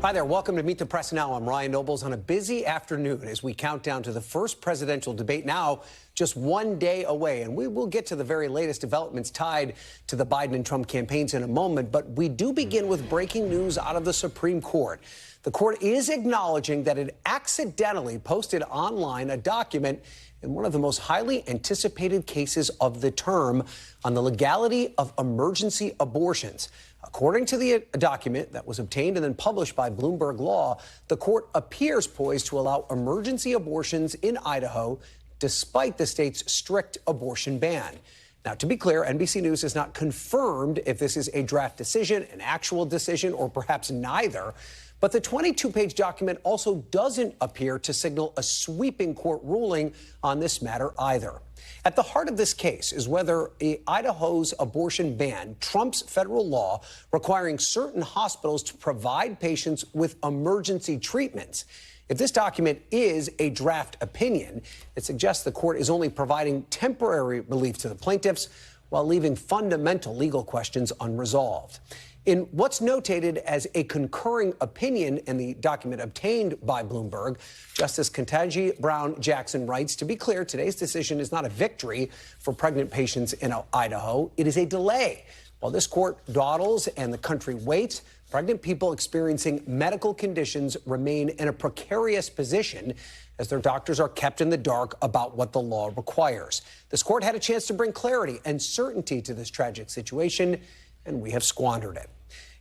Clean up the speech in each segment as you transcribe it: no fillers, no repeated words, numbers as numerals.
Hi there. Welcome to Meet the Press Now. I'm Ryan Nobles on a busy afternoon as we count down to the first presidential debate, now just one day away. And we will get to the very latest developments tied to the Biden and Trump campaigns in a moment. But we do begin with breaking news out of the Supreme Court. The court is acknowledging that it accidentally posted online a document in one of the most highly anticipated cases of the term on the legality of emergency abortions. According to the document that was obtained and then published by Bloomberg Law, the court appears poised to allow emergency abortions in Idaho despite the state's strict abortion ban. Now, to be clear, NBC News has not confirmed if this is a draft decision, an actual decision, or perhaps neither. But the 22-page document also doesn't appear to signal a sweeping court ruling on this matter either. At the heart of this case is whether Idaho's abortion ban trumps federal law requiring certain hospitals to provide patients with emergency treatments. If this document is a draft opinion, it suggests the court is only providing temporary relief to the plaintiffs while leaving fundamental legal questions unresolved. In what's notated as a concurring opinion in the document obtained by Bloomberg, Justice Ketanji Brown Jackson writes, to be clear, today's decision is not a victory for pregnant patients in Idaho. It is a delay. While this court dawdles and the country waits, pregnant people experiencing medical conditions remain in a precarious position as their doctors are kept in the dark about what the law requires. This court had a chance to bring clarity and certainty to this tragic situation, and we have squandered it.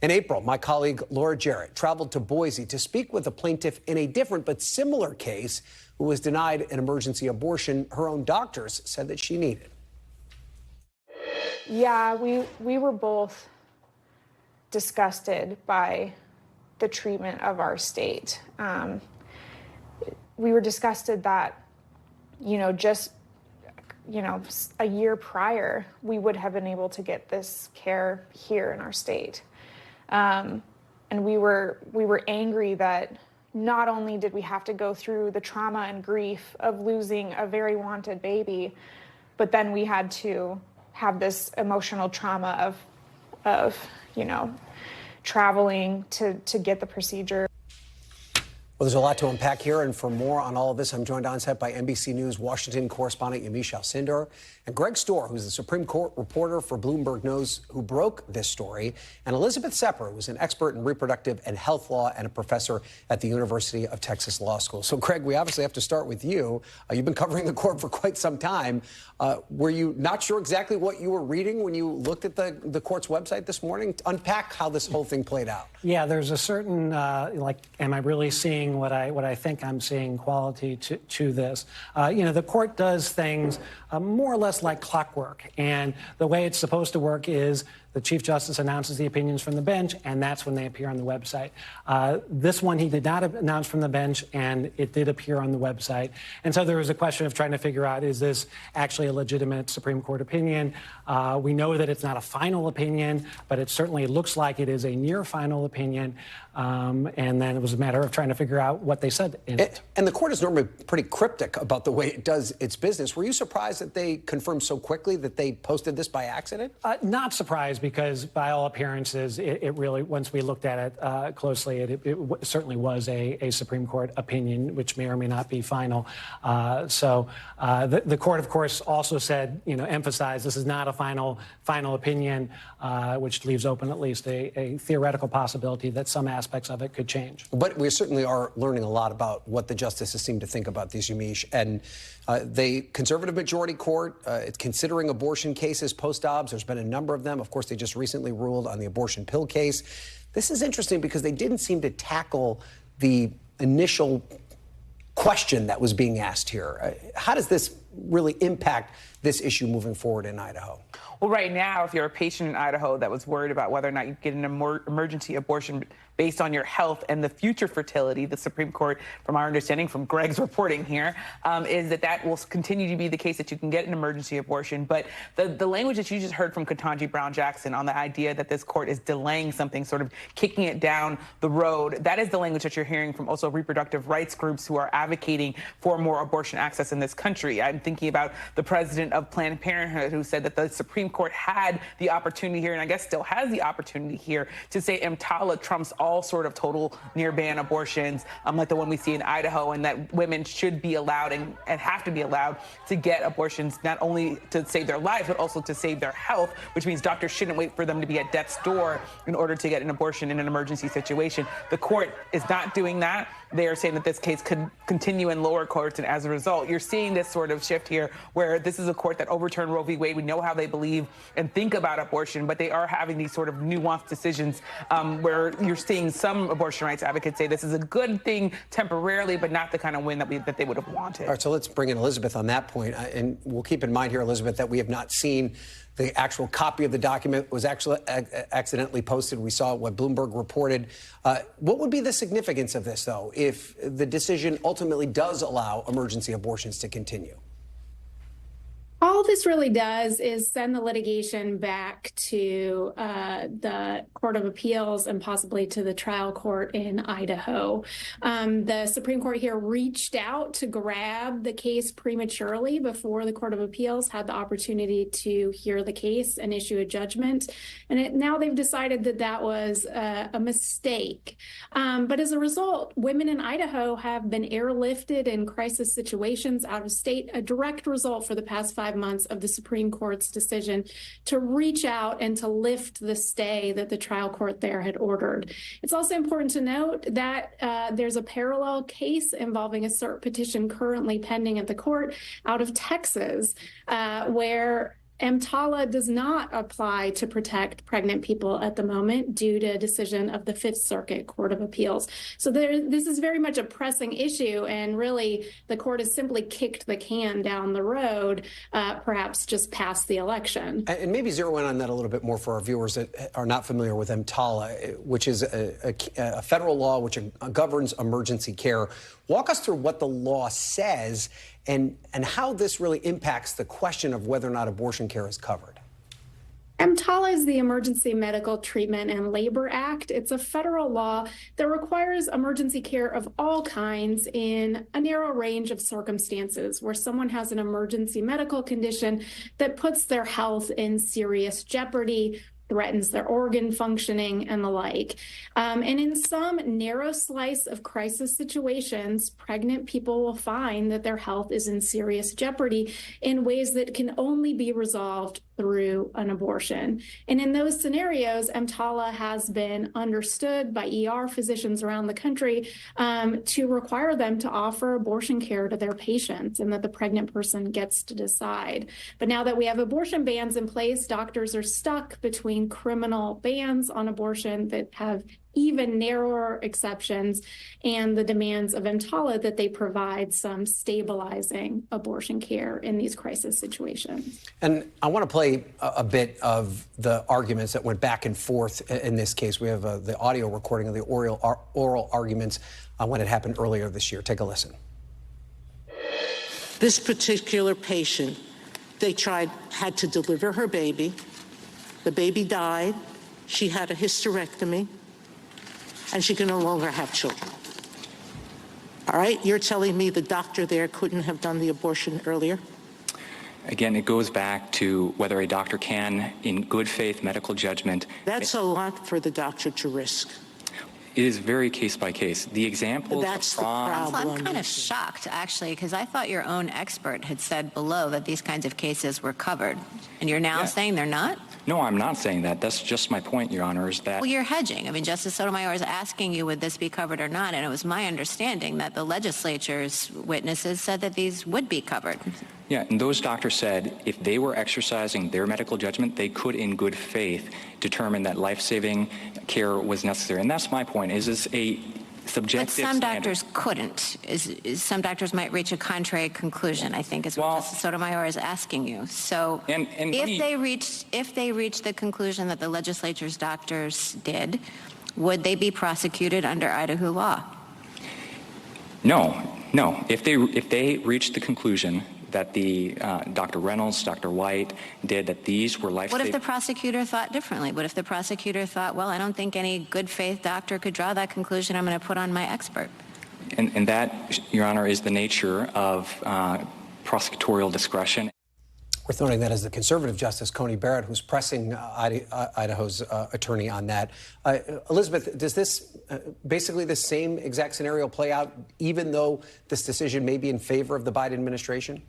In April, my colleague Laura Jarrett traveled to Boise to speak with a plaintiff in a different but similar case who was denied an emergency abortion her own doctors said that she needed. Yeah, we were both disgusted by the treatment of our state. We were disgusted that, just a year prior, we would have been able to get this care here in our state. And we were angry that not only did we have to go through the trauma and grief of losing a very wanted baby, but then we had to have this emotional trauma of traveling to get the procedure. Well, there's a lot to unpack here, and for more on all of this, I'm joined on set by NBC News Washington correspondent Yamiche Alcindor and Greg Stohr, who's the Supreme Court reporter for Bloomberg News, who broke this story, and Elizabeth Sepper, who's an expert in reproductive and health law and a professor at the University of Texas Law School. So, Greg, we obviously have to start with you. You've been covering the court for quite some time. Were you not sure exactly what you were reading when you looked at the court's website this morning? Unpack how this whole thing played out. Yeah, there's a certain, am I really seeing what I think I'm seeing quality to this? The court does things more or less like clockwork. And the way it's supposed to work is the Chief Justice announces the opinions from the bench, and that's when they appear on the website. This one he did not announce from the bench, and it did appear on the website. And so there was a question of trying to figure out, is this actually a legitimate Supreme Court opinion? We know that it's not a final opinion, but it certainly looks like it is a near final opinion. And then it was a matter of trying to figure out what they said in it. And the court is normally pretty cryptic about the way it does its business. Were you surprised that they confirmed so quickly that they posted this by accident? Not surprised, because by all appearances, it really, once we looked at it closely, it certainly was a Supreme Court opinion, which may or may not be final. The court, of course, also said, emphasized this is not a final opinion, which leaves open at least a theoretical possibility that some aspects of it could change. But we certainly are learning a lot about what the justices seem to think about these, Yamiche. And the conservative majority court, it's considering abortion cases post-Dobbs. There's been a number of them. Of course, they just recently ruled on the abortion pill case. This is interesting because they didn't seem to tackle the initial question that was being asked here. How does this really impact this issue moving forward in Idaho? Well, right now, if you're a patient in Idaho that was worried about whether or not you get an emergency abortion based on your health and the future fertility, the Supreme Court, from our understanding, from Greg's reporting here, is that will continue to be the case, that you can get an emergency abortion. But the language that you just heard from Ketanji Brown Jackson on the idea that this court is delaying something, sort of kicking it down the road, that is the language that you're hearing from also reproductive rights groups who are advocating for more abortion access in this country. thinking about the president of Planned Parenthood, who said that the Supreme Court had the opportunity here, and I guess still has the opportunity here, to say EMTALA trumps all sort of total near ban abortions, like the one we see in Idaho, and that women should be allowed and have to be allowed to get abortions, not only to save their lives, but also to save their health, which means doctors shouldn't wait for them to be at death's door in order to get an abortion in an emergency situation. The court is not doing that. They are saying that this case could continue in lower courts, and as a result, you're seeing this sort of shift here where this is a court that overturned Roe v. Wade. We know how they believe and think about abortion, but they are having these sort of nuanced decisions where you're seeing some abortion rights advocates say this is a good thing temporarily, but not the kind of win that they would have wanted. All right, so let's bring in Elizabeth on that point. And we'll keep in mind here, Elizabeth, that we have not seen the actual copy of the document was actually accidentally posted. We saw what Bloomberg reported. What would be the significance of this, though, if the decision ultimately does allow emergency abortions to continue? All this really does is send the litigation back to the Court of Appeals and possibly to the trial court in Idaho. The Supreme Court here reached out to grab the case prematurely before the Court of Appeals had the opportunity to hear the case and issue a judgment. And now they've decided that that was a mistake. But as a result, women in Idaho have been airlifted in crisis situations out of state, a direct result for the past 5 months of the Supreme Court's decision to reach out and to lift the stay that the trial court there had ordered. It's also important to note that there's a parallel case involving a cert petition currently pending at the court out of Texas, where EMTALA does not apply to protect pregnant people at the moment due to a decision of the Fifth Circuit Court of Appeals. So this is very much a pressing issue, and really the court has simply kicked the can down the road, perhaps just past the election. And maybe zero in on that a little bit more for our viewers that are not familiar with EMTALA, which is a federal law which governs emergency care. Walk us through what the law says and how this really impacts the question of whether or not abortion care is covered. EMTALA is the Emergency Medical Treatment and Labor Act. It's a federal law that requires emergency care of all kinds in a narrow range of circumstances where someone has an emergency medical condition that puts their health in serious jeopardy, threatens their organ functioning, and the like. And in some narrow slice of crisis situations, pregnant people will find that their health is in serious jeopardy in ways that can only be resolved through an abortion. And in those scenarios, EMTALA has been understood by ER physicians around the country to require them to offer abortion care to their patients, and that the pregnant person gets to decide. But now that we have abortion bans in place, doctors are stuck between criminal bans on abortion that have even narrower exceptions and the demands of EMTALA that they provide some stabilizing abortion care in these crisis situations. And I want to play a bit of the arguments that went back and forth in this case. We have the audio recording of the oral arguments when it happened earlier this year. Take a listen. This particular patient, they had to deliver her baby. The baby died. She had a hysterectomy, and she can no longer have children. All right, you're telling me the doctor there couldn't have done the abortion earlier? Again, it goes back to whether a doctor can, in good faith medical judgment. That's a lot for the doctor to risk. It is very case by case. The example. That's the problem. I'm kind of shocked, actually, because I thought your own expert had said below that these kinds of cases were covered, and you're now saying they're not? No, I'm not saying that. That's just my point, Your Honor, is that. Well, you're hedging. I mean, Justice Sotomayor is asking you, would this be covered or not? And it was my understanding that the legislature's witnesses said that these would be covered. Yeah, and those doctors said if they were exercising their medical judgment, they could, in good faith, determine that life-saving care was necessary. And that's my point, is a subjective But some standard. doctors couldn't. Some doctors might reach a contrary conclusion, I think, is what Justice Sotomayor is asking you. So if they reach the conclusion that the legislature's doctors did, would they be prosecuted under Idaho law? No. If they reached the conclusion that the Dr. Reynolds, Dr. White did, that these were life-saving. What if the prosecutor thought differently? What if the prosecutor thought, well, I don't think any good faith doctor could draw that conclusion. I'm going to put on my expert. And that, Your Honor, is the nature of prosecutorial discretion. Worth noting that as the conservative Justice Coney Barrett, who's pressing Idaho's attorney on that. Elizabeth, does this basically the same exact scenario play out, even though this decision may be in favor of the Biden administration?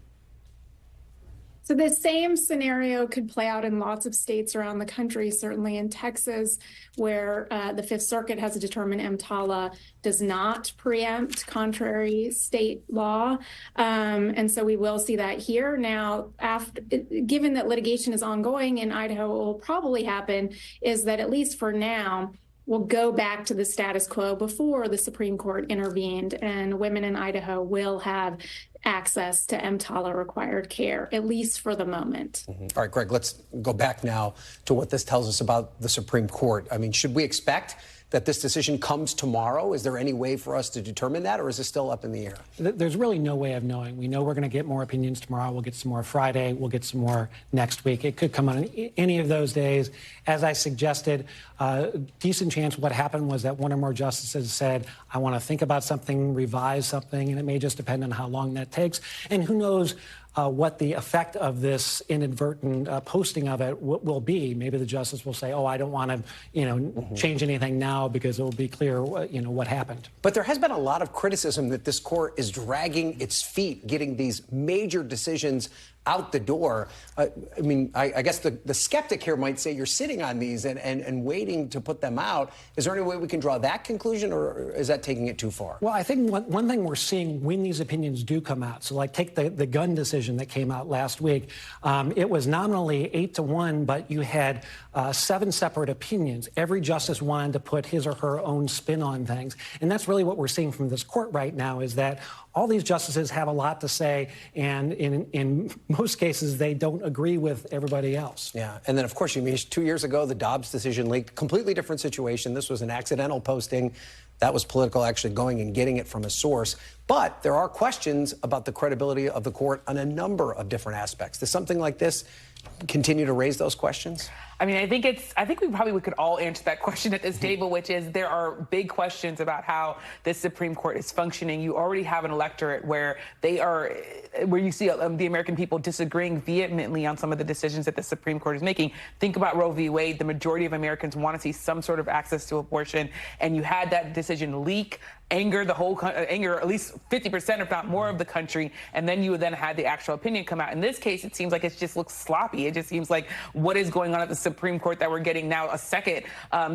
So the same scenario could play out in lots of states around the country, certainly in Texas, where the Fifth Circuit has determined EMTALA does not preempt contrary state law. And so we will see that here. Now, given that litigation is ongoing in Idaho, what will probably happen is that, at least for now, we'll go back to the status quo before the Supreme Court intervened, and women in Idaho will have access to EMTALA required care, at least for the moment. All right, Greg, let's go back now to what this tells us about the Supreme Court. I mean, should we expect that this decision comes tomorrow? Is there any way for us to determine that, or is it still up in the air? There's really no way of knowing. We know we're going to get more opinions tomorrow. We'll get some more Friday. We'll get some more next week. It could come on any of those days. As I suggested, decent chance what happened was that one or more justices said, I want to think about something, revise something, and it may just depend on how long that takes. And who knows what the effect of this inadvertent posting of it will be. Maybe the justice will say, oh, I don't want to, change anything now because it will be clear, what happened. But there has been a lot of criticism that this court is dragging its feet, getting these major decisions out the door. I mean, I guess the skeptic here might say you're sitting on these and waiting to put them out. Is there any way we can draw that conclusion, or is that taking it too far? Well, I think one thing we're seeing when these opinions do come out, so like take the gun decision that came out last week, it was nominally 8-1, but you had 7 separate opinions. Every justice wanted to put his or her own spin on things. And that's really what we're seeing from this court right now, is that all these justices have a lot to say, and in most cases, they don't agree with everybody else. Yeah, and then, of course, 2 years ago, the Dobbs decision leaked. Completely different situation. This was an accidental posting. That was political, actually going and getting it from a source. But there are questions about the credibility of the court on a number of different aspects. Does something like this continue to raise those questions? I mean, I think we could all answer that question at this table, which is there are big questions about how this Supreme Court is functioning. You already have an electorate where you see the American people disagreeing vehemently on some of the decisions that the Supreme Court is making. Think about Roe v. Wade. The majority of Americans want to see some sort of access to abortion, and you had that decision leak, anger at least 50%, if not more, of the country, and then you then had the actual opinion come out. In this case, it seems like it just looks sloppy. It just seems like what is going on at the Supreme Court that we're getting now a second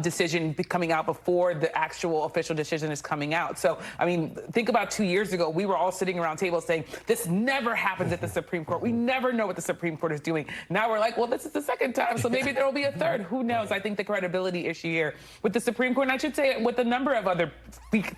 decision coming out before the actual official decision is coming out. So, I mean, think about 2 years ago, we were all sitting around tables saying, this never happens at the Supreme Court. We never know what the Supreme Court is doing. Now we're like, well, this is the second time, so maybe there will be a third. Who knows? I think the credibility issue here with the Supreme Court, and I should say with a number of other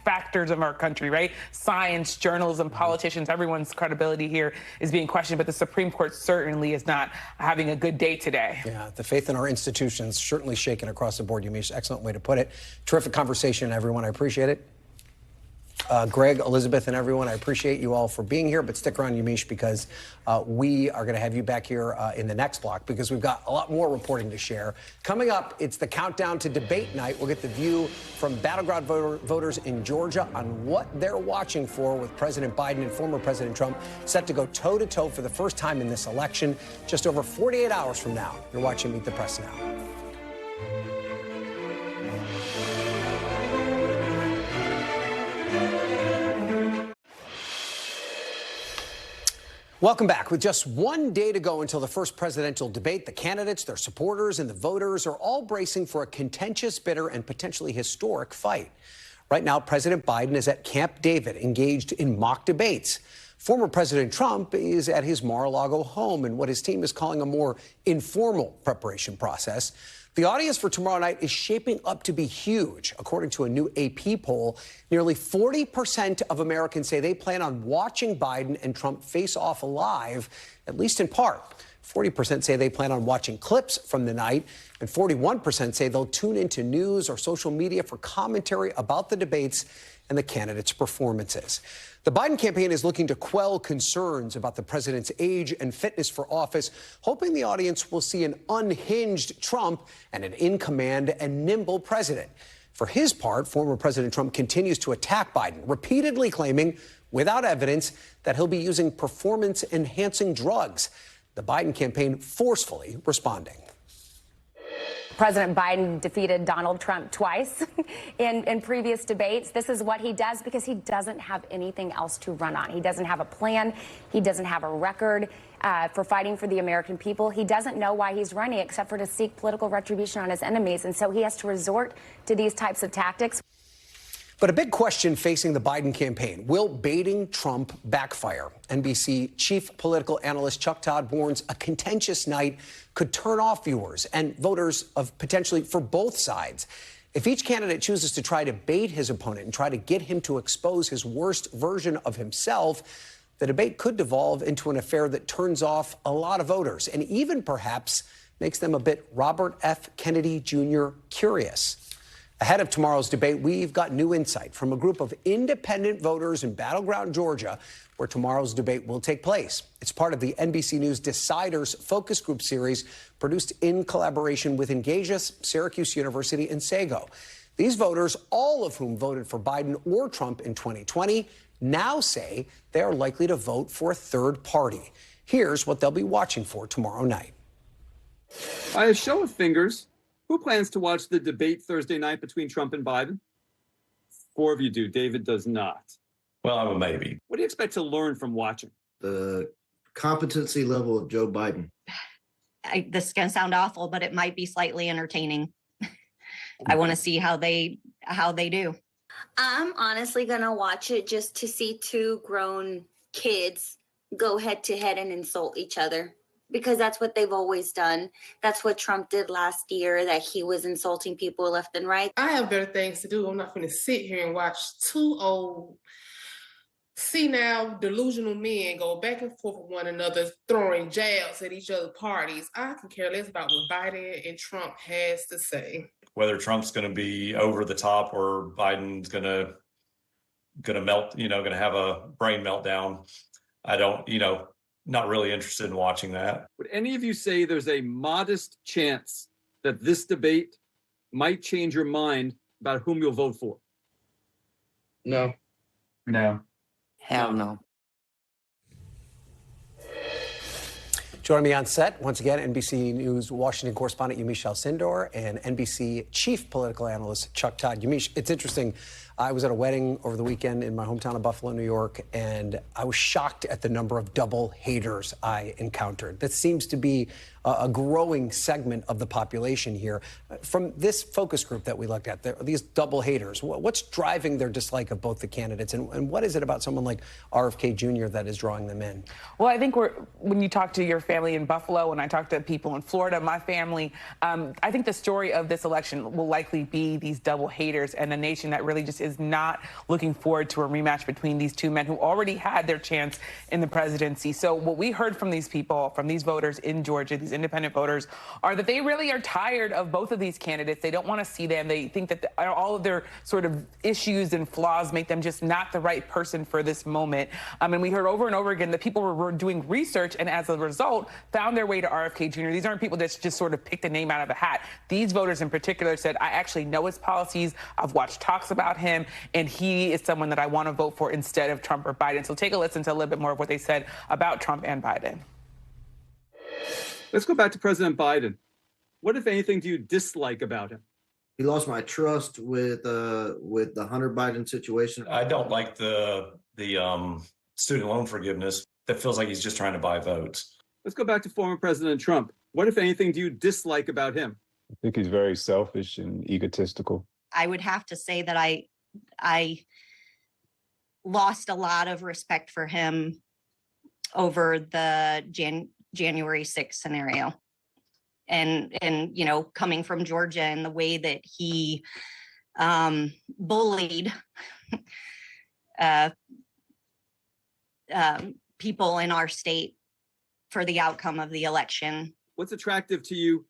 factors of our country, right? Science, journalism, politicians, everyone's credibility here is being questioned, but the Supreme Court certainly is not having a good day today. Yeah, the faith in our institutions certainly shaken across the board. Yamiche, excellent way to put it. Terrific conversation, everyone. I appreciate it. Greg, Elizabeth, and everyone, I appreciate you all for being here, but stick around, Yamiche, because we are going to have you back here in the next block because we've got a lot more reporting to share. Coming up, it's the countdown to debate night. We'll get the view from battleground voters in Georgia on what they're watching for with President Biden and former President Trump set to go toe-to-toe for the first time in this election just over 48 hours from now. You're watching Meet the Press Now. Welcome back. With just one day to go until the first presidential debate, the candidates, their supporters, and the voters are all bracing for a contentious, bitter, and potentially historic fight. Right now, President Biden is at Camp David, engaged in mock debates. Former President Trump is at his Mar-a-Lago home in what his team is calling a more informal preparation process. The audience for tomorrow night is shaping up to be huge. According to a new AP poll, nearly 40% of Americans say they plan on watching Biden and Trump face off live, at least in part. 40% say they plan on watching clips from the night, and 41% say they'll tune into news or social media for commentary about the debates and the candidates' performances. The Biden campaign is looking to quell concerns about the president's age and fitness for office, hoping the audience will see an unhinged Trump and an in-command and nimble president. For his part, former President Trump continues to attack Biden, repeatedly claiming without evidence that he'll be using performance-enhancing drugs. The Biden campaign forcefully responding. President Biden defeated Donald Trump twice in previous debates. This is what he does because he doesn't have anything else to run on. He doesn't have a plan. He doesn't have a record for fighting for the American people. He doesn't know why he's running except for to seek political retribution on his enemies. And so he has to resort to these types of tactics. But a big question facing the Biden campaign, will baiting Trump backfire? NBC chief political analyst Chuck Todd warns a contentious night could turn off viewers and voters of potentially for both sides. If each candidate chooses to try to bait his opponent and try to get him to expose his worst version of himself, the debate could devolve into an affair that turns off a lot of voters and even perhaps makes them a bit Robert F. Kennedy Jr. curious. Ahead of tomorrow's debate, we've got new insight from a group of independent voters in battleground Georgia, where tomorrow's debate will take place. It's part of the NBC News Deciders Focus Group series produced in collaboration with Engagious, Syracuse University and Sago. These voters, all of whom voted for Biden or Trump in 2020, now say they are likely to vote for a third party. Here's what they'll be watching for tomorrow night. By a show of fingers, who plans to watch the debate Thursday night between Trump and Biden? 4 of you do. David does not. Well, I'm a maybe. What do you expect to learn from watching? The competency level of Joe Biden. This is going to sound awful, but it might be slightly entertaining. I want to see how they do. I'm honestly going to watch it just to see two grown kids go head to head and insult each other. Because that's what they've always done. That's what Trump did last year, that he was insulting people left and right. I have better things to do. I'm not going to sit here and watch two old, senile, delusional men go back and forth with one another, throwing jabs at each other's parties. I can care less about what Biden and Trump has to say. Whether Trump's going to be over the top or Biden's going to melt, going to have a brain meltdown, I don't, not really interested in watching that. Would any of you say there's a modest chance that this debate might change your mind about whom you'll vote for? No. No. Hell no. Joining me on set, once again, NBC News Washington correspondent Yamiche Alcindor and NBC chief political analyst Chuck Todd. Yamiche, it's interesting. I was at a wedding over the weekend in my hometown of Buffalo, New York, and I was shocked at the number of double haters I encountered. That seems to be a growing segment of the population here. From this focus group that we looked at, these double haters, what's driving their dislike of both the candidates, and what is it about someone like RFK Jr. that is drawing them in? Well, I think when you talk to your family in Buffalo, when I talk to people in Florida, my family, I think the story of this election will likely be these double haters and a nation that really just is not looking forward to a rematch between these two men who already had their chance in the presidency. So what we heard from these people, from these voters in Georgia, these independent voters, are that they really are tired of both of these candidates. They don't want to see them. They think that all of their sort of issues and flaws make them just not the right person for this moment. And we heard over and over again that people were doing research and as a result found their way to RFK Jr. These aren't people that just sort of picked a name out of a hat. These voters in particular said, I actually know his policies. I've watched talks about him, and he is someone that I want to vote for instead of Trump or Biden. So take a listen to a little bit more of what they said about Trump and Biden. Let's go back to President Biden. What, if anything, do you dislike about him? He lost my trust with the Hunter Biden situation. I don't like the student loan forgiveness. That feels like he's just trying to buy votes. Let's go back to former President Trump. What, if anything, do you dislike about him? I think he's very selfish and egotistical. I would have to say that I lost a lot of respect for him over the January 6th scenario. And coming from Georgia and the way that he bullied people in our state for the outcome of the election. What's attractive to you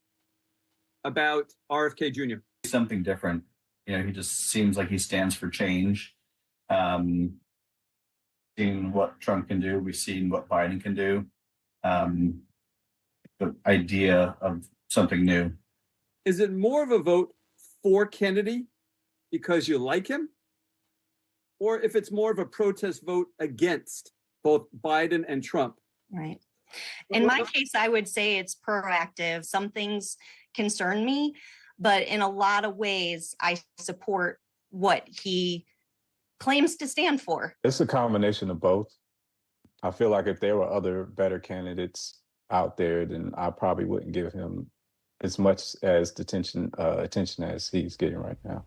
about RFK Jr.? Something different. He just seems like he stands for change. Seen what Trump can do. We've seen what Biden can do. The idea of something new. Is it more of a vote for Kennedy because you like him? or if it's more of a protest vote against both Biden and Trump. Right. In my case, I would say it's proactive. Some things concern me, but in a lot of ways, I support what he claims to stand for. It's a combination of both. I feel like if there were other better candidates out there, then I probably wouldn't give him as much as attention as he's getting right now.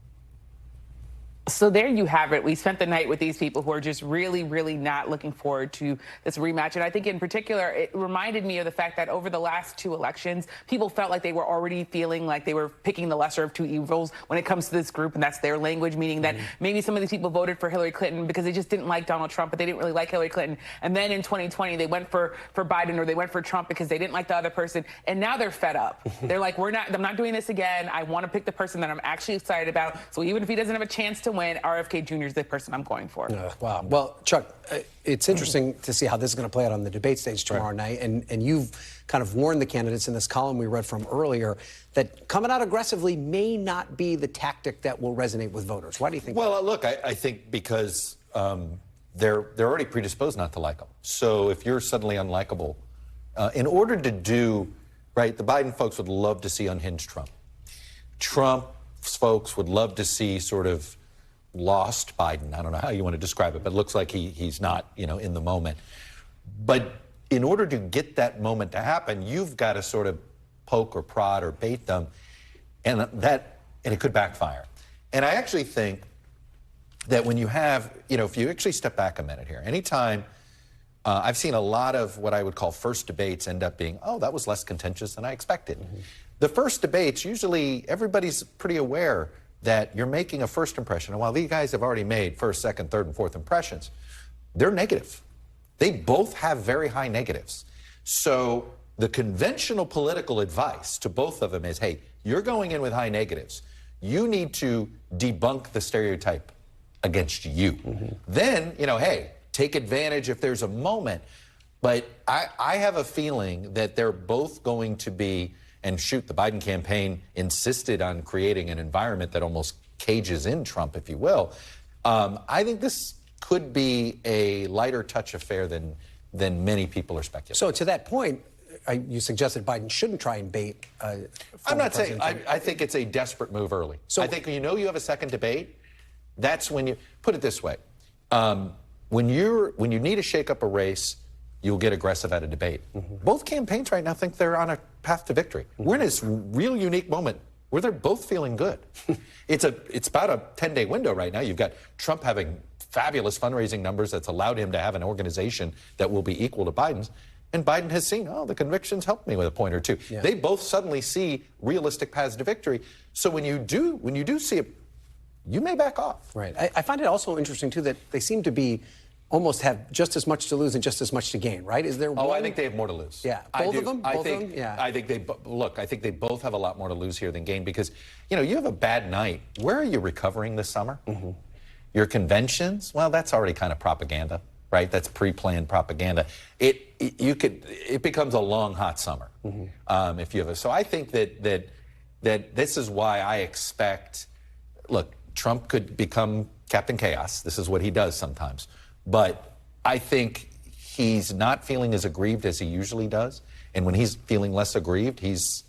So there you have it. We spent the night with these people who are just really, really not looking forward to this rematch. And I think in particular, it reminded me of the fact that over the last 2 elections, people felt like they were already feeling like they were picking the lesser of 2 evils when it comes to this group. And that's their language, meaning that maybe some of these people voted for Hillary Clinton because they just didn't like Donald Trump, but they didn't really like Hillary Clinton. And then in 2020, they went for Biden or they went for Trump because they didn't like the other person. And now they're fed up. They're like, I'm not doing this again. I want to pick the person that I'm actually excited about. So even if he doesn't have a chance to win, RFK Jr. is the person I'm going for. Wow. Well, Chuck, it's interesting to see how this is going to play out on the debate stage tomorrow night. And you've kind of warned the candidates in this column we read from earlier that coming out aggressively may not be the tactic that will resonate with voters. Why do you think? Well, look, I think because they're already predisposed not to like them. So if you're suddenly unlikable, in order to do right, the Biden folks would love to see unhinged Trump. Trump's folks would love to see sort of lost Biden. I don't know how you want to describe it, but it looks like he's not, in the moment. But in order to get that moment to happen, you've got to sort of poke or prod or bait them, and it could backfire. And I actually think that when you have, if you actually step back a minute here, anytime I've seen a lot of what I would call first debates end up being, oh, that was less contentious than I expected. The first debates, usually everybody's pretty aware that you're making a first impression. And while these guys have already made first, second, third, and fourth impressions, they're negative. They both have very high negatives. So the conventional political advice to both of them is, hey, you're going in with high negatives. You need to debunk the stereotype against you. Then, hey, take advantage if there's a moment. But I have a feeling that they're both going to be, and shoot, the Biden campaign insisted on creating an environment that almost cages in Trump, if you will. I think this could be a lighter touch affair than many people are speculating. So to that point, you suggested Biden shouldn't try and bait. I'm not saying, I think it's a desperate move early. So I think you have a second debate, that's when you, put it this way, when you need to shake up a race, you'll get aggressive at a debate. Both campaigns right now think they're on a path to victory. We're in this real unique moment where they're both feeling good. It's about a 10-day window right now. You've got Trump having fabulous fundraising numbers that's allowed him to have an organization that will be equal to Biden's. And Biden has seen, the convictions helped me with a point or two. Yeah. They both suddenly see realistic paths to victory. So when you do see it, you may back off. Right. I find it also interesting, too, that they seem to be almost have just as much to lose and just as much to gain, right? Is there one? I think they have more to lose. Yeah, both of them? I think they both have a lot more to lose here than gain because, you have a bad night. Where are you recovering this summer? Your conventions? Well, that's already kind of propaganda, right? That's pre-planned propaganda. It becomes a long, hot summer if you have so I think that this is why I expect, look, Trump could become Captain Chaos. This is what he does sometimes. But I think he's not feeling as aggrieved as he usually does. And when he's feeling less aggrieved, he's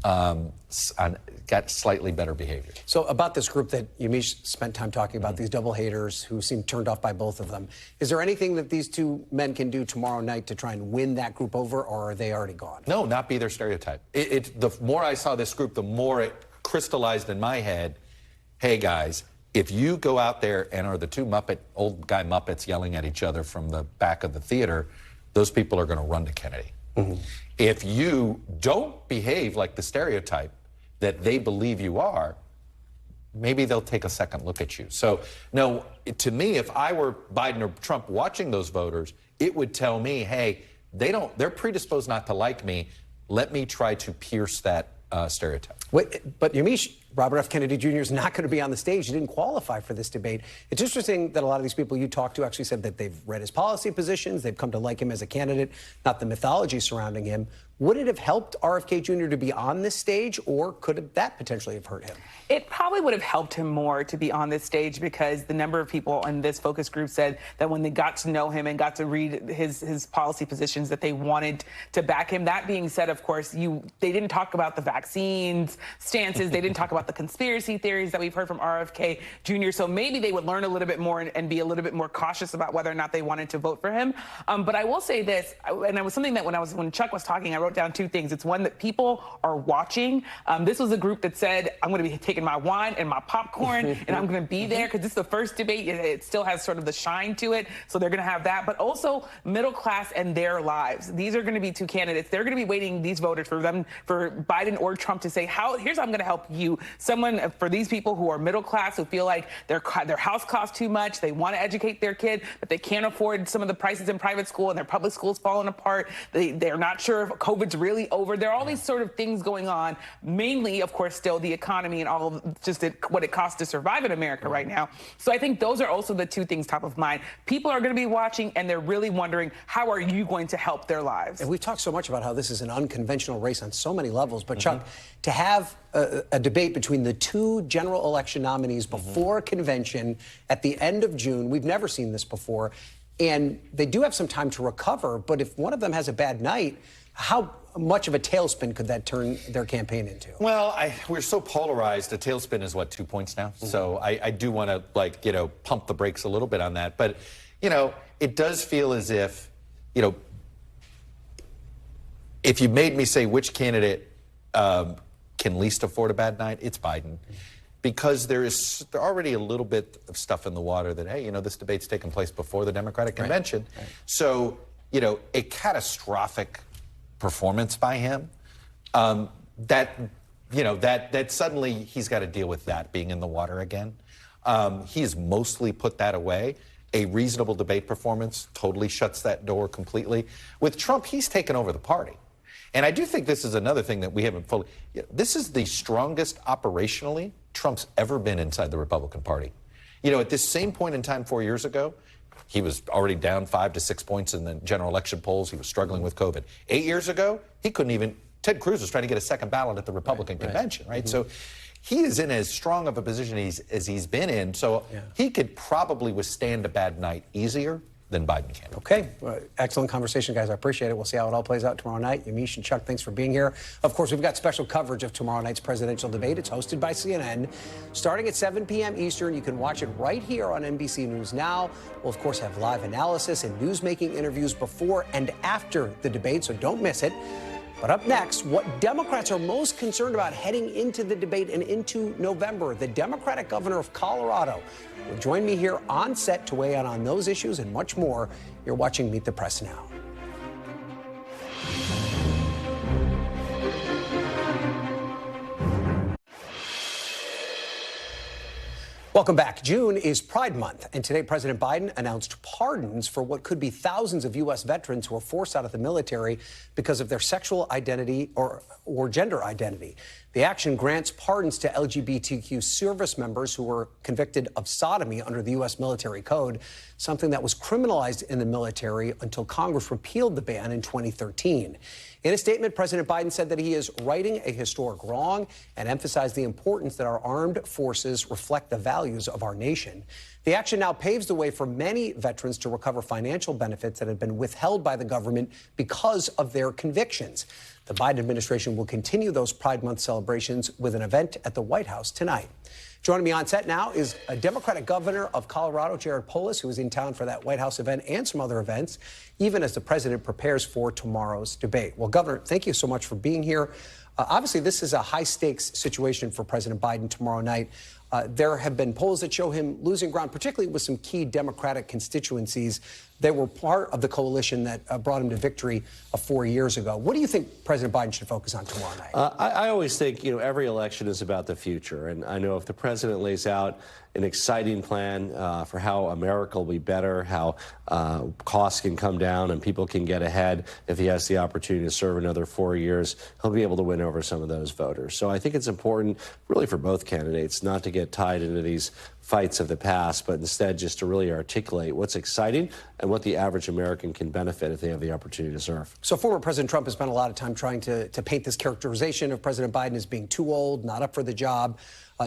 got slightly better behavior. So about this group that Yamiche spent time talking about, these double haters who seem turned off by both of them, is there anything that these two men can do tomorrow night to try and win that group over, or are they already gone? No, not be their stereotype. The more I saw this group, the more it crystallized in my head, hey, guys, if you go out there and are the two old guy Muppets yelling at each other from the back of the theater, those people are going to run to Kennedy. If you don't behave like the stereotype that they believe you are, maybe they'll take a second look at you. So, no, to me, if I were Biden or Trump watching those voters, it would tell me, hey, they're predisposed not to like me. Let me try to pierce that stereotype. Wait, but Yamiche, Robert F. Kennedy Jr. is not going to be on the stage. He didn't qualify for this debate. It's interesting that a lot of these people you talked to actually said that they've read his policy positions. They've come to like him as a candidate, not the mythology surrounding him. Would it have helped RFK Jr. to be on this stage, or could that potentially have hurt him? It probably would have helped him more to be on this stage, because the number of people in this focus group said that when they got to know him and got to read his policy positions, that they wanted to back him. That being said, of course, they didn't talk about the vaccines stances. They didn't talk about the conspiracy theories that we've heard from RFK Jr. So maybe they would learn a little bit more and be a little bit more cautious about whether or not they wanted to vote for him. But I will say this, and it was something that when Chuck was talking, I wrote down two things. It's one, that people are watching. This was a group that said, I'm going to be taking my wine and my popcorn and I'm going to be there, because this is the first debate. It still has sort of the shine to it. So they're going to have that. But also middle class and their lives. These are going to be two candidates. They're going to be waiting, these voters, for Biden or Trump to say, here's how I'm going to help you. Someone for these people who are middle class, who feel like their house costs too much. They want to educate their kid, but they can't afford some of the prices in private school, and their public school's falling apart. They're not sure if COVID's really over. There are all these sort of things going on, mainly, of course, still the economy and all of just what it costs to survive in America right now. So I think those are also the two things top of mind. People are going to be watching, and they're really wondering, how are you going to help their lives? And we've talked so much about how this is an unconventional race on so many levels, but Chuck, to have a debate between the two general election nominees before a convention at the end of June, we've never seen this before, and they do have some time to recover, but if one of them has a bad night, how much of a tailspin could that turn their campaign into? Well, we're so polarized. A tailspin is, what, 2 points now? So I do want to, pump the brakes a little bit on that. But, it does feel as if, if you made me say which candidate can least afford a bad night, it's Biden. Because there's already a little bit of stuff in the water that, hey, this debate's taking place before the Democratic convention. Right. So, a catastrophic performance by him, that suddenly he's got to deal with that being in the water again. He has mostly put that away. A reasonable debate performance totally shuts that door completely. With Trump, he's taken over the party. And I do think this is another thing that we haven't fully... This is the strongest operationally Trump's ever been inside the Republican Party. At this same point in time 4 years ago, he was already down 5 to 6 points in the general election polls. He was struggling with COVID. 8 years ago, he couldn't even... Ted Cruz was trying to get a second ballot at the Republican convention, right? So he is in as strong of a position as he's been in. So he could probably withstand a bad night easier than Biden can. Okay. Well, excellent conversation, guys. I appreciate it. We'll see how it all plays out tomorrow night. Yamiche and Chuck, thanks for being here. Of course, we've got special coverage of tomorrow night's presidential debate. It's hosted by CNN. Starting at 7 p.m. Eastern, you can watch it right here on NBC News Now. We'll, of course, have live analysis and news-making interviews before and after the debate, so don't miss it. But up next, what Democrats are most concerned about heading into the debate and into November. The Democratic governor of Colorado will join me here on set to weigh in on those issues and much more. You're watching Meet the Press Now. Welcome back. June is Pride Month, and today President Biden announced pardons for what could be thousands of U.S. veterans who were forced out of the military because of their sexual identity or gender identity. The action grants pardons to LGBTQ service members who were convicted of sodomy under the U.S. military code, something that was criminalized in the military until Congress repealed the ban in 2013. In a statement, President Biden said that he is righting a historic wrong and emphasized the importance that our armed forces reflect the values of our nation. The action now paves the way for many veterans to recover financial benefits that had been withheld by the government because of their convictions. The Biden administration will continue those Pride Month celebrations with an event at the White House tonight. Joining me on set now is a Democratic governor of Colorado, Jared Polis, who is in town for that White House event and some other events, even as the president prepares for tomorrow's debate. Well, Governor, thank you so much for being here. Obviously, this is a high-stakes situation for President Biden tomorrow night. There have been polls that show him losing ground, particularly with some key Democratic constituencies that were part of the coalition that brought him to victory 4 years ago. What do you think President Biden should focus on tomorrow night? I always think, every election is about the future. And I know if the president lays out an exciting plan for how America will be better, how costs can come down and people can get ahead, if he has the opportunity to serve another 4 years, he'll be able to win over some of those voters. So I think it's important, really for both candidates, not to get tied into these fights of the past, but instead just to really articulate what's exciting and what the average American can benefit if they have the opportunity to serve. So former President Trump has spent a lot of time trying to paint this characterization of President Biden as being too old, not up for the job,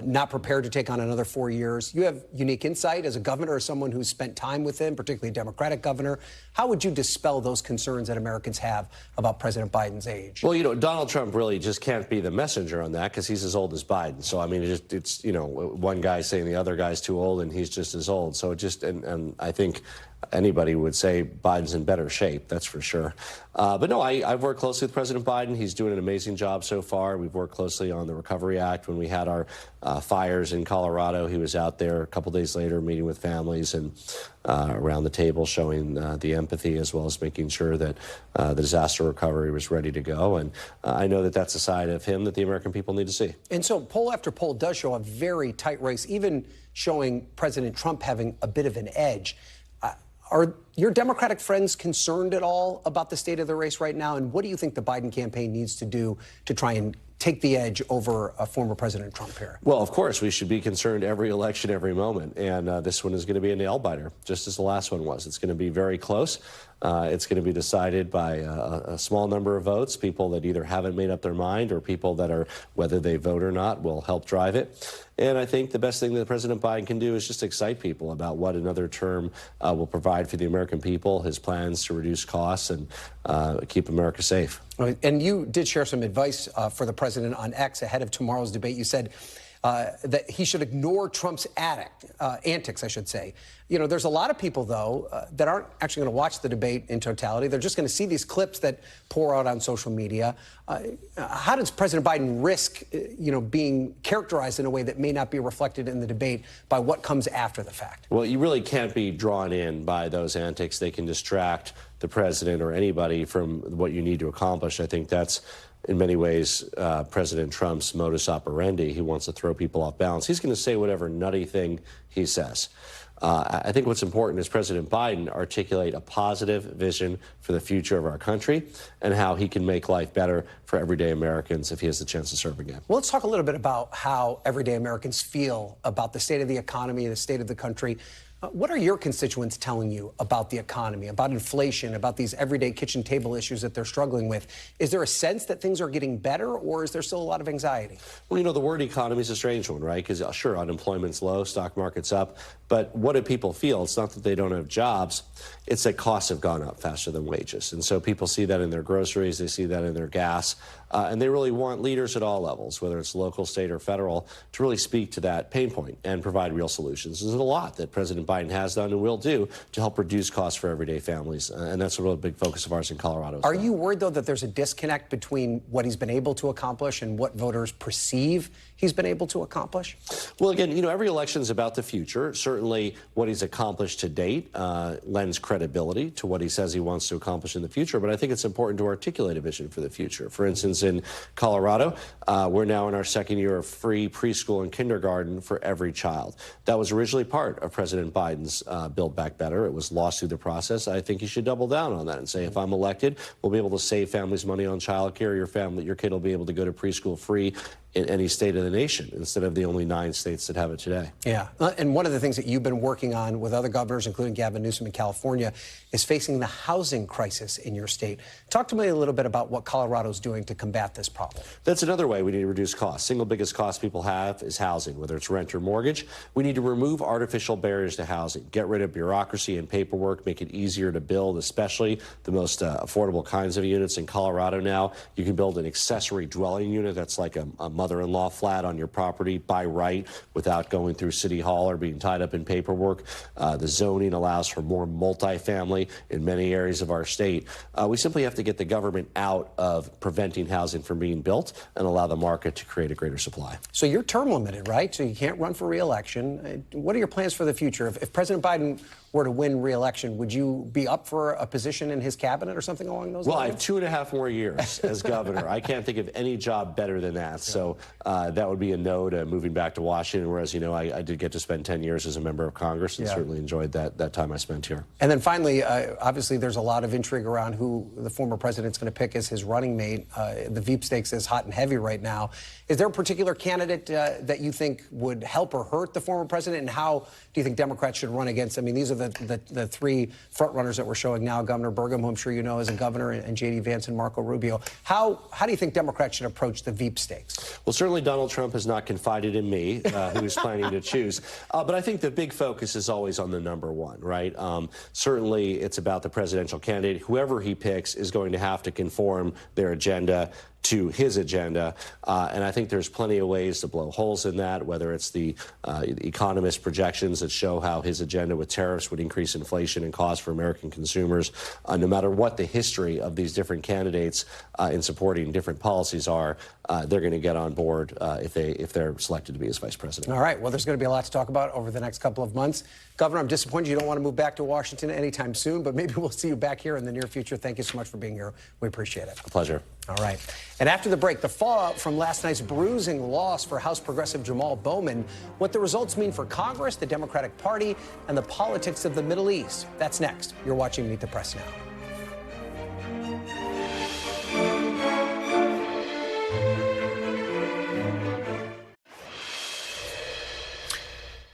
not prepared to take on another 4 years. You have unique insight as a governor, as someone who's spent time with him, particularly a Democratic governor. How would you dispel those concerns that Americans have about President Biden's age? Well, Donald Trump really just can't be the messenger on that because he's as old as Biden. So, I mean, it's one guy saying the other guy's too old and he's just as old. So and I think anybody would say Biden's in better shape, that's for sure. But no, I've worked closely with President Biden. He's doing an amazing job so far. We've worked closely on the Recovery Act. When we had our fires in Colorado, he was out there a couple days later meeting with families and around the table showing the empathy as well as making sure that the disaster recovery was ready to go. And I know that that's a side of him that the American people need to see. And so poll after poll does show a very tight race, even showing President Trump having a bit of an edge. Are your Democratic friends concerned at all about the state of the race right now? And what do you think the Biden campaign needs to do to try and take the edge over former President Trump here? Well, of course, we should be concerned every election, every moment. And this one is going to be a nail-biter, just as the last one was. It's going to be very close. It's going to be decided by a small number of votes, people that either haven't made up their mind or people that are, whether they vote or not, will help drive it. And I think the best thing that President Biden can do is just excite people about what another term will provide for the American people, his plans to reduce costs and keep America safe. And you did share some advice for the president on X ahead of tomorrow's debate. You said that he should ignore Trump's antics, I should say. There's a lot of people, though, that aren't actually going to watch the debate in totality. They're just going to see these clips that pour out on social media. How does President Biden risk, being characterized in a way that may not be reflected in the debate by what comes after the fact? Well, you really can't be drawn in by those antics. They can distract the president or anybody from what you need to accomplish. I think that's, in many ways, President Trump's modus operandi. He wants to throw people off balance. He's going to say whatever nutty thing he says. I think what's important is President Biden articulate a positive vision for the future of our country and how he can make life better for everyday Americans if he has the chance to serve again. Well, let's talk a little bit about how everyday Americans feel about the state of the economy, the state of the country. What are your constituents telling you about the economy, about inflation, about these everyday kitchen table issues that they're struggling with? Is there a sense that things are getting better, or is there still a lot of anxiety? Well, the word economy is a strange one, right? Because, sure, unemployment's low, stock market's up. But what do people feel? It's not that they don't have jobs. It's that costs have gone up faster than wages. And so people see that in their groceries. They see that in their gas. And they really want leaders at all levels, whether it's local, state, or federal, to really speak to that pain point and provide real solutions. There's a lot that President Biden has done and will do to help reduce costs for everyday families. And that's a real big focus of ours in Colorado. Are you worried, though, that there's a disconnect between what he's been able to accomplish and what voters perceive he's been able to accomplish? Well, again, every election is about the future. Certainly what he's accomplished to date lends credibility to what he says he wants to accomplish in the future. But I think it's important to articulate a vision for the future. For instance, in Colorado, we're now in our second year of free preschool and kindergarten for every child. That was originally part of President Biden's Build Back Better. It was lost through the process. I think he should double down on that and say, if I'm elected, we'll be able to save families money on child care. Your kid will be able to go to preschool free in any state of the nation instead of the only 9 states that have it today. Yeah. And one of the things that you've been working on with other governors, including Gavin Newsom in California, is facing the housing crisis in your state. Talk to me a little bit about what Colorado's doing to combat this problem. That's another way we need to reduce costs. Single biggest cost people have is housing, whether it's rent or mortgage. We need to remove artificial barriers to housing, get rid of bureaucracy and paperwork, make it easier to build, especially the most affordable kinds of units. In Colorado now, you can build an accessory dwelling unit that's like a mother-in-law flat on your property by right without going through City Hall or being tied up in paperwork. The zoning allows for more multifamily in many areas of our state. We simply have to get the government out of preventing housing from being built and allow the market to create a greater supply. So you're term limited, right? So you can't run for re-election. What are your plans for the future? If President Biden were to win re-election, would you be up for a position in his cabinet or something along those Well, lines? I have 2.5 more years as governor. I can't think of any job better than that. So that would be a no to moving back to Washington, whereas, you know, I did get to spend 10 years as a member of Congress and certainly enjoyed that time I spent here. And then finally, obviously, there's a lot of intrigue around who the former president's going to pick as his running mate. The Veep stakes is hot and heavy right now. Is there a particular candidate that you think would help or hurt the former president, and how do you think Democrats should run against? I mean, these are the three front runners that we're showing now: Governor Burgum, who I'm sure you know as a governor, and J.D. Vance and Marco Rubio. How do you think Democrats should approach the Veep stakes? Well, certainly Donald Trump has not confided in me, who is planning to choose. But I think the big focus is always on the number one, right? Certainly it's about the presidential candidate. Whoever he picks is going to have to conform their agenda to his agenda. And I think there's plenty of ways to blow holes in that, whether it's the economist projections that show how his agenda with tariffs would increase inflation and costs for American consumers. No matter what the history of these different candidates in supporting different policies are, they're going to get on board if they're selected to be his vice president. All right. Well, there's going to be a lot to talk about over the next couple of months. Governor, I'm disappointed you don't want to move back to Washington anytime soon, but maybe we'll see you back here in the near future. Thank you so much for being here. We appreciate it. A pleasure. All right. And after the break, the fallout from last night's bruising loss for House Progressive Jamaal Bowman, what the results mean for Congress, the Democratic Party, and the politics of the Middle East. That's next. You're watching Meet the Press Now.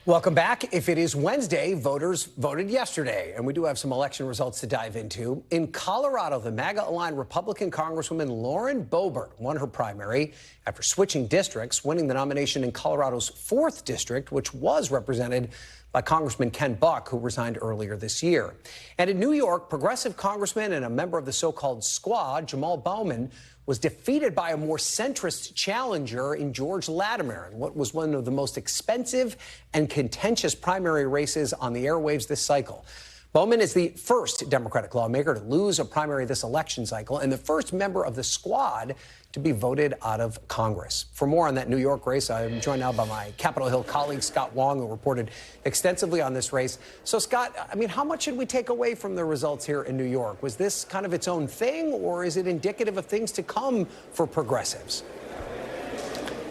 Welcome back. If it is Wednesday, voters voted yesterday, and we do have some election results to dive into. In Colorado, the MAGA-aligned Republican Congresswoman Lauren Boebert won her primary after switching districts, winning the nomination in Colorado's 4th district, which was represented by Congressman Ken Buck, who resigned earlier this year. And in New York, progressive congressman and a member of the so-called squad, Jamaal Bowman, was defeated by a more centrist challenger in George Latimer in what was one of the most expensive and contentious primary races on the airwaves this cycle. Bowman is the first Democratic lawmaker to lose a primary this election cycle and the first member of the squad to be voted out of Congress. For more on that New York race, I'm joined now by my Capitol Hill colleague, Scott Wong, who reported extensively on this race. So, Scott, I mean, how much should we take away from the results here in New York? Was this kind of its own thing, or is it indicative of things to come for progressives?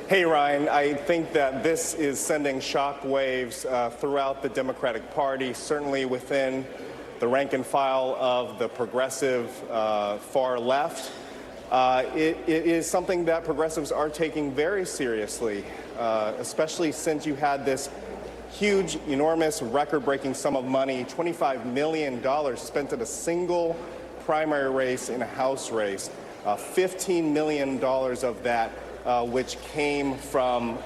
Hey, Ryan, I think that this is sending shock waves throughout the Democratic Party, certainly within the rank and file of the progressive far left. It is something that progressives are taking very seriously, especially since you had this huge, enormous, record-breaking sum of money, $25 million spent in a single primary race in a House race, $15 million of that which came from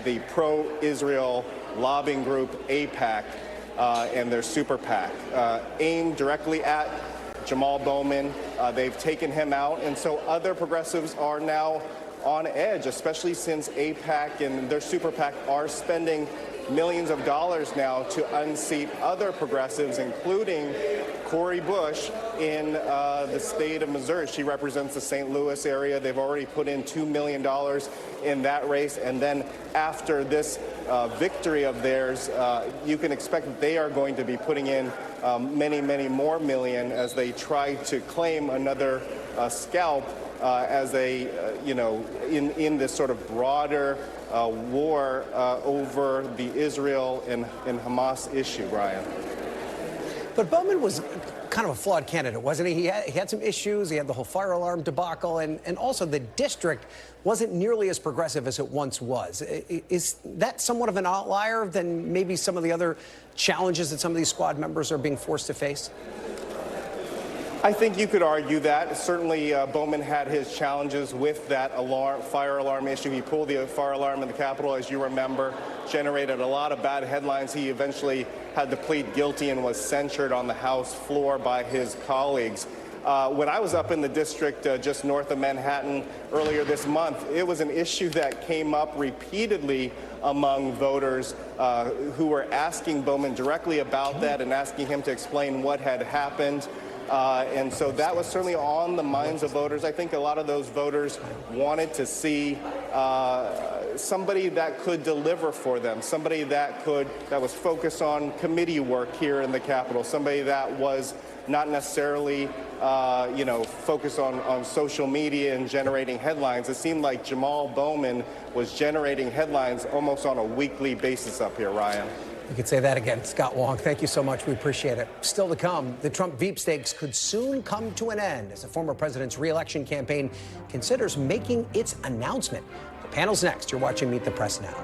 the pro-Israel lobbying group AIPAC and their super PAC, aimed directly at Jamaal Bowman. They've taken him out, and so other progressives are now on edge, especially since AIPAC and their super PAC are spending millions of dollars now to unseat other progressives, including Cori Bush in the state of Missouri. She represents the St. Louis area. They've already put in $2 million in that race. And then after this victory of theirs, you can expect that they are going to be putting in many, many more million as they try to claim another scalp as a, in this sort of broader war over the Israel and Hamas issue, Brian. But Bowman was kind of a flawed candidate, wasn't he? He had some issues. He had the whole fire alarm debacle, and also the district wasn't nearly as progressive as it once was. Is that somewhat of an outlier than maybe some of the other challenges that some of these squad members are being forced to face? I think you could argue that. Certainly, Bowman had his challenges with that fire alarm issue. He pulled the fire alarm in the Capitol, as you remember, generated a lot of bad headlines. He eventually had to plead guilty and was censured on the House floor by his colleagues. When I was up in the district just north of Manhattan earlier this month, it was an issue that came up repeatedly among voters who were asking Bowman directly about that and asking him to explain what had happened. And so that was certainly on the minds of voters. I think a lot of those voters wanted to see somebody that could deliver for them, somebody that was focused on committee work here in the Capitol, somebody that was not necessarily, focused on social media and generating headlines. It seemed like Jamaal Bowman was generating headlines almost on a weekly basis up here, Ryan. You could say that again. Scott Wong, thank you so much. We appreciate it. Still to come, the Trump sweepstakes could soon come to an end as the former president's re-election campaign considers making its announcement. The panel's next. You're watching Meet the Press Now.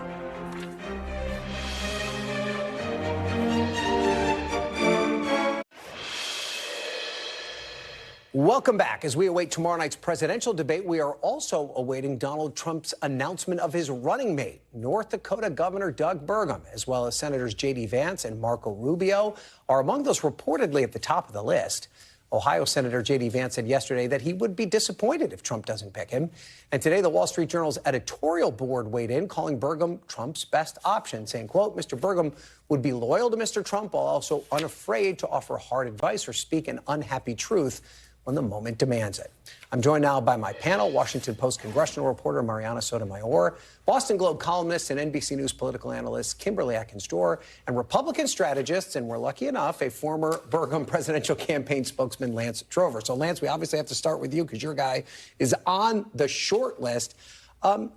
Welcome back. As we await tomorrow night's presidential debate, we are also awaiting Donald Trump's announcement of his running mate, North Dakota Governor Doug Burgum, as well as Senators J.D. Vance and Marco Rubio are among those reportedly at the top of the list. Ohio Senator J.D. Vance said yesterday that he would be disappointed if Trump doesn't pick him. And today, the Wall Street Journal's editorial board weighed in, calling Burgum Trump's best option, saying, quote, Mr. Burgum would be loyal to Mr. Trump while also unafraid to offer hard advice or speak an unhappy truth when the moment demands it. I'm joined now by my panel, Washington Post congressional reporter Mariana Sotomayor, Boston Globe columnist and NBC News political analyst Kimberly Atkins-Dorr, and Republican strategists, and we're lucky enough, a former Burgum presidential campaign spokesman, Lance Trover. So, Lance, we obviously have to start with you because your guy is on the short list.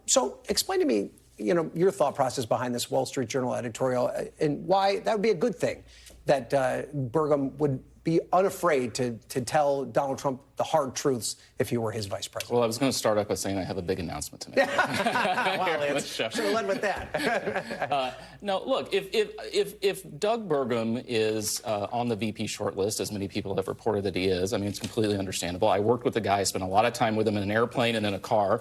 So explain to me, your thought process behind this Wall Street Journal editorial and why that would be a good thing that Burgum would be unafraid to tell Donald Trump the hard truths if he were his vice president. Well, I was going to start off by saying I have a big announcement to make. Wow, Lance, should have led with that. No, look, if Doug Burgum is on the VP shortlist, as many people have reported that he is, I mean, it's completely understandable. I worked with the guy, spent a lot of time with him in an airplane and in a car.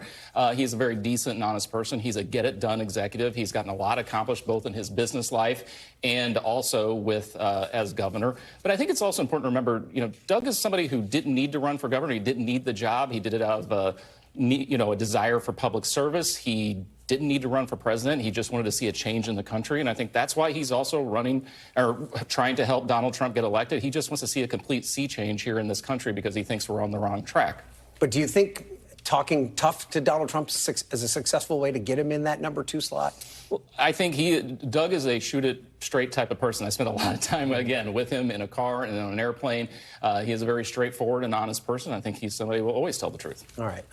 He's a very decent and honest person. He's a get-it-done executive. He's gotten a lot accomplished both in his business life and also with as governor. But I think it's also important to remember, Doug is somebody who didn't need to run for governor. He didn't need the job. He did it out of a desire for public service. He didn't need to run for president. He just wanted to see a change in the country. And I think that's why he's also running or trying to help Donald Trump get elected. He just wants to see a complete sea change here in this country because he thinks we're on the wrong track. But do you think talking tough to Donald Trump is a successful way to get him in that number 2 slot? Well, I think Doug is a shoot-it-straight type of person. I spent a lot of time, again, with him in a car and on an airplane. He is a very straightforward and honest person. I think he's somebody who will always tell the truth. All right.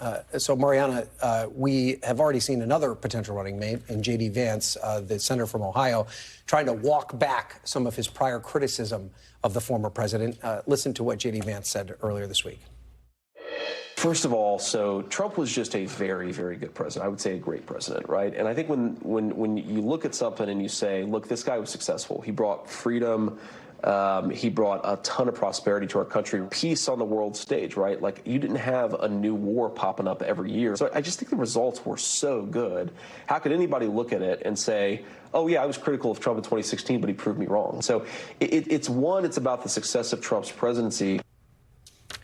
So, Mariana, we have already seen another potential running mate in J.D. Vance, the senator from Ohio, trying to walk back some of his prior criticism of the former president. Listen to what J.D. Vance said earlier this week. First of all, so Trump was just a very, very good president. I would say a great president, right? And I think when you look at something and you say, look, this guy was successful. He brought freedom. He brought a ton of prosperity to our country, peace on the world stage, right? Like, you didn't have a new war popping up every year. So I just think the results were so good. How could anybody look at it and say, oh, yeah, I was critical of Trump in 2016, but he proved me wrong? So it's about the success of Trump's presidency.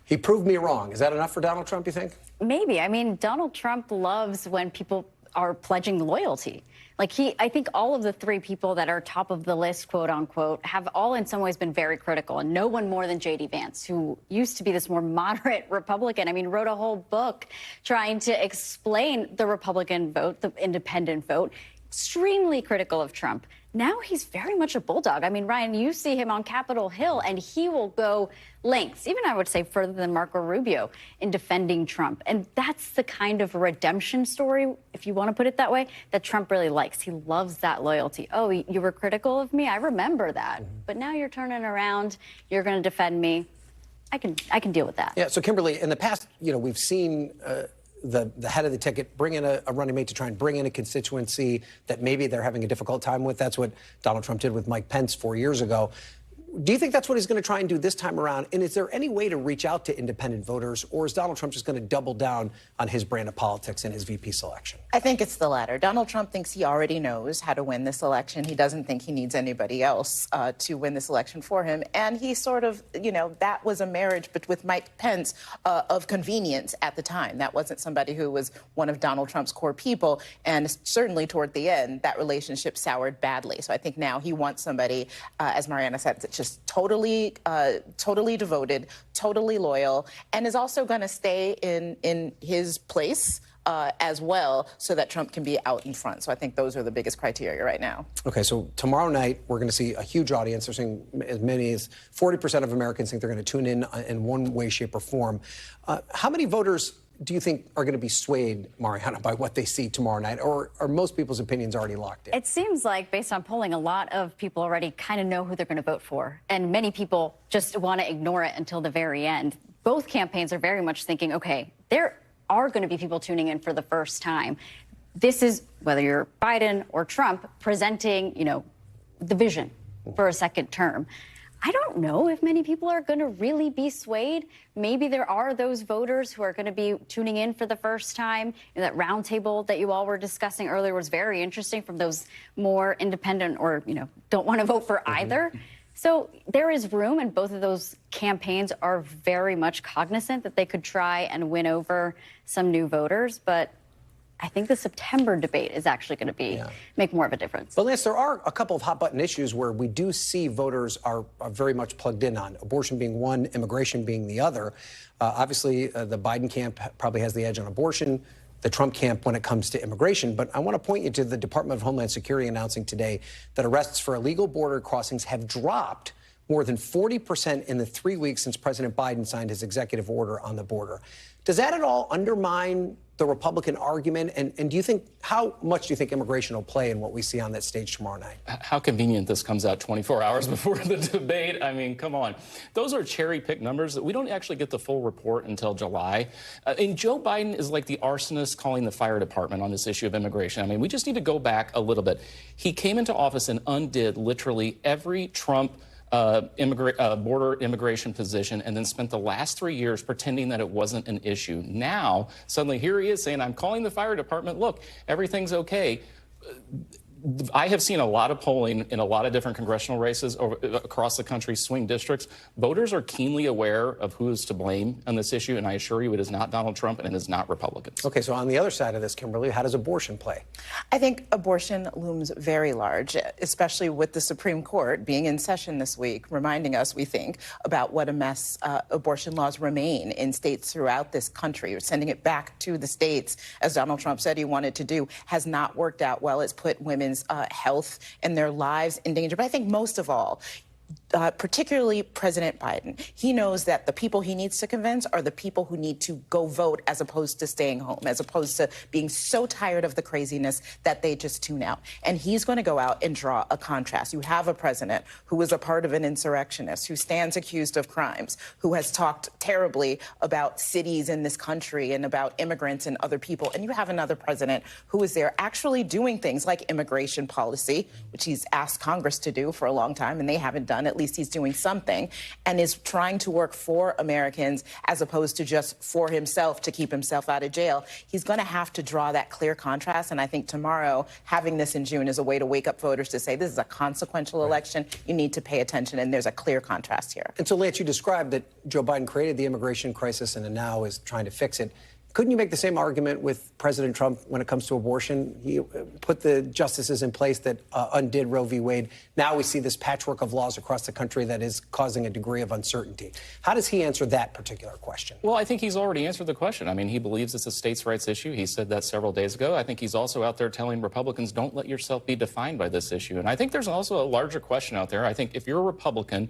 He proved me wrong. Is that enough for Donald Trump, you think? Maybe. I mean, Donald Trump loves when people are pledging loyalty. Like, I think all of the 3 people that are top of the list, quote unquote, have all in some ways been very critical. And no one more than J.D. Vance, who used to be this more moderate Republican. I mean, wrote a whole book trying to explain the Republican vote, the independent vote, extremely critical of Trump. Now he's very much a bulldog. I mean, Ryan, you see him on Capitol Hill, and he will go lengths, even I would say further than Marco Rubio, in defending Trump. And that's the kind of redemption story, if you want to put it that way, that Trump really likes. He loves that loyalty. Oh, you were critical of me? I remember that. But now you're turning around. You're going to defend me. I can deal with that. Yeah, so Kimberly, in the past, we've seen the head of the ticket bring in a running mate to try and bring in a constituency that maybe they're having a difficult time with. That's what Donald Trump did with Mike Pence 4 years ago. Do you think that's what he's going to try and do this time around? And is there any way to reach out to independent voters, or is Donald Trump just going to double down on his brand of politics in his VP selection? I think it's the latter. Donald Trump thinks he already knows how to win this election. He doesn't think he needs anybody else to win this election for him. And he sort of, that was a marriage but with Mike Pence of convenience at the time. That wasn't somebody who was one of Donald Trump's core people. And certainly toward the end, that relationship soured badly. So I think now he wants somebody, as Mariana said, that's just just totally devoted, totally loyal, and is also going to stay in his place as well, so that Trump can be out in front. So I think those are the biggest criteria right now. Okay, so tomorrow night, we're going to see a huge audience. They're saying as many as 40% of Americans think they're going to tune in one way, shape, or form. How many voters do you think are going to be swayed, Mariana, by what they see tomorrow night? Or are most people's opinions already locked in? It seems like, based on polling, a lot of people already kind of know who they're going to vote for. And many people just want to ignore it until the very end. Both campaigns are very much thinking, okay, there are going to be people tuning in for the first time. This is, whether you're Biden or Trump, presenting, the vision for a second term. I don't know if many people are going to really be swayed. Maybe there are those voters who are going to be tuning in for the first time. That roundtable that you all were discussing earlier was very interesting, from those more independent or, don't want to vote for either. So there is room, and both of those campaigns are very much cognizant that they could try and win over some new voters. But I think the September debate is actually going to make more of a difference. But Lance, there are a couple of hot-button issues where we do see voters are very much plugged in on, abortion being one, immigration being the other. Obviously, the Biden camp probably has the edge on abortion, the Trump camp when it comes to immigration. But I want to point you to the Department of Homeland Security announcing today that arrests for illegal border crossings have dropped more than 40% in the 3 weeks since President Biden signed his executive order on the border. Does that at all undermine the Republican argument? And do you think, how much do you think immigration will play in what we see on that stage tomorrow night? How convenient this comes out 24 hours before the debate. I mean, come on. Those are cherry-picked numbers that we don't actually get the full report until July. And Joe Biden is like the arsonist calling the fire department on this issue of immigration. I mean, we just need to go back a little bit. He came into office and undid literally every Trump border immigration position, and then spent the last 3 years pretending that it wasn't an issue. Now, suddenly here he is saying, I'm calling the fire department. Look, everything's okay. I have seen a lot of polling in a lot of different congressional races across the country, swing districts. Voters are keenly aware of who is to blame on this issue, and I assure you it is not Donald Trump and it is not Republicans. Okay, so on the other side of this, Kimberly, how does abortion play? I think abortion looms very large, especially with the Supreme Court being in session this week, reminding us, we think, about what a mess abortion laws remain in states throughout this country. Sending it back to the states, as Donald Trump said he wanted to do, has not worked out well. It's put women's health and their lives in danger. But I think most of all, particularly President Biden, he knows that the people he needs to convince are the people who need to go vote as opposed to staying home, as opposed to being so tired of the craziness that they just tune out. And he's going to go out and draw a contrast. You have a president who is a part of an insurrectionist, who stands accused of crimes, who has talked terribly about cities in this country and about immigrants and other people. And you have another president who is there actually doing things like immigration policy, which he's asked Congress to do for a long time, and they haven't done. At least he's doing something, and is trying to work for Americans as opposed to just for himself to keep himself out of jail. He's going to have to draw that clear contrast, and I think tomorrow, having this in June is a way to wake up voters to say this is a consequential election. You need to pay attention, and there's a clear contrast here. And so, Lance, you described that Joe Biden created the immigration crisis and now is trying to fix it. Couldn't you make the same argument with President Trump when it comes to abortion? He put the justices in place that undid Roe v. Wade. Now we see this patchwork of laws across the country that is causing a degree of uncertainty. How does he answer that particular question? Well, I think he's already answered the question. I mean, he believes it's a states' rights issue. He said that several days ago. I think he's also out there telling Republicans, don't let yourself be defined by this issue. And I think there's also a larger question out there. I think if you're a Republican,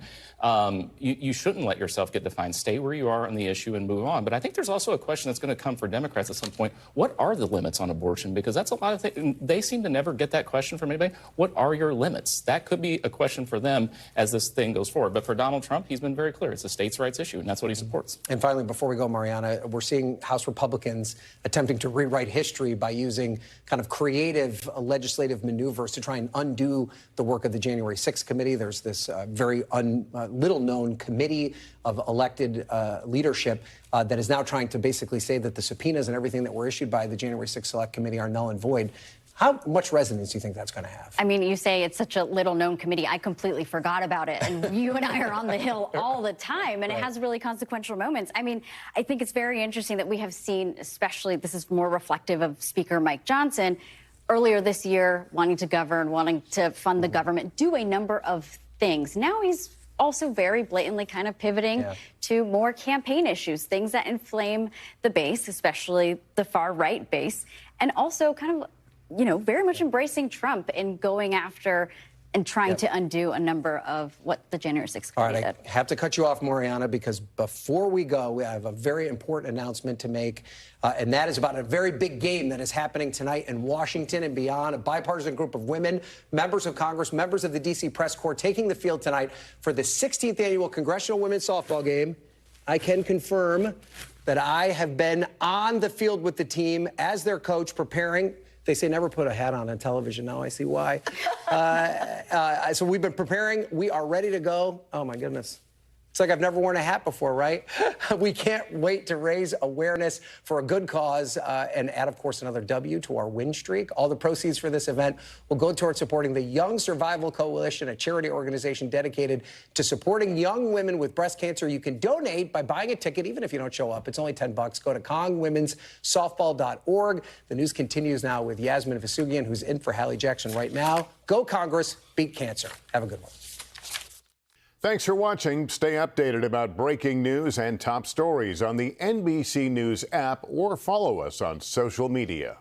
you shouldn't let yourself get defined. Stay where you are on the issue and move on. But I think there's also a question that's going to come for Democrats at some point. What are the limits on abortion? Because that's a lot of things. They seem to never get that question from anybody. What are your limits? That could be a question for them as this thing goes forward. But for Donald Trump, he's been very clear. It's a states' rights issue, and that's what he supports. And finally, before we go, Mariana, we're seeing House Republicans attempting to rewrite history by using kind of creative legislative maneuvers to try and undo the work of the January 6th committee. There's this very little-known committee of elected leadership that is now trying to basically say that the subpoenas and everything that were issued by the January 6th Select Committee are null and void. How much resonance do you think that's going to have? I mean, you say it's such a little-known committee. I completely forgot about it. And you and I are on the Hill all the time, and it has really consequential moments. I mean, I think it's very interesting that we have seen, especially, this is more reflective of Speaker Mike Johnson, earlier this year, wanting to govern, wanting to fund the government, do a number of things. Now he's also very blatantly kind of pivoting to more campaign issues, things that inflame the base, especially the far right base, and also kind of, you know, very much embracing Trump and going after and trying to undo a number of what the January 6th committee did. I have to cut you off, Mariana, because before we go, we have a very important announcement to make, and that is about a very big game that is happening tonight in Washington and beyond. A bipartisan group of women, members of Congress, members of the D.C. Press Corps, taking the field tonight for the 16th annual Congressional Women's Softball Game. I can confirm that I have been on the field with the team as their coach, preparing. They say never put a hat on television. Now I see why. So we've been preparing. We are ready to go. Oh, my goodness. It's like I've never worn a hat before, right? We can't wait to raise awareness for a good cause and add, of course, another W to our win streak. All the proceeds for this event will go towards supporting the Young Survival Coalition, a charity organization dedicated to supporting young women with breast cancer. You can donate by buying a ticket, even if you don't show up. It's only $10. Go to congwomensoftball.org. The news continues now with Yasmin Vasugian, who's in for Hallie Jackson right now. Go Congress, beat cancer. Have a good one. Thanks for watching. Stay updated about breaking news and top stories on the NBC News app or follow us on social media.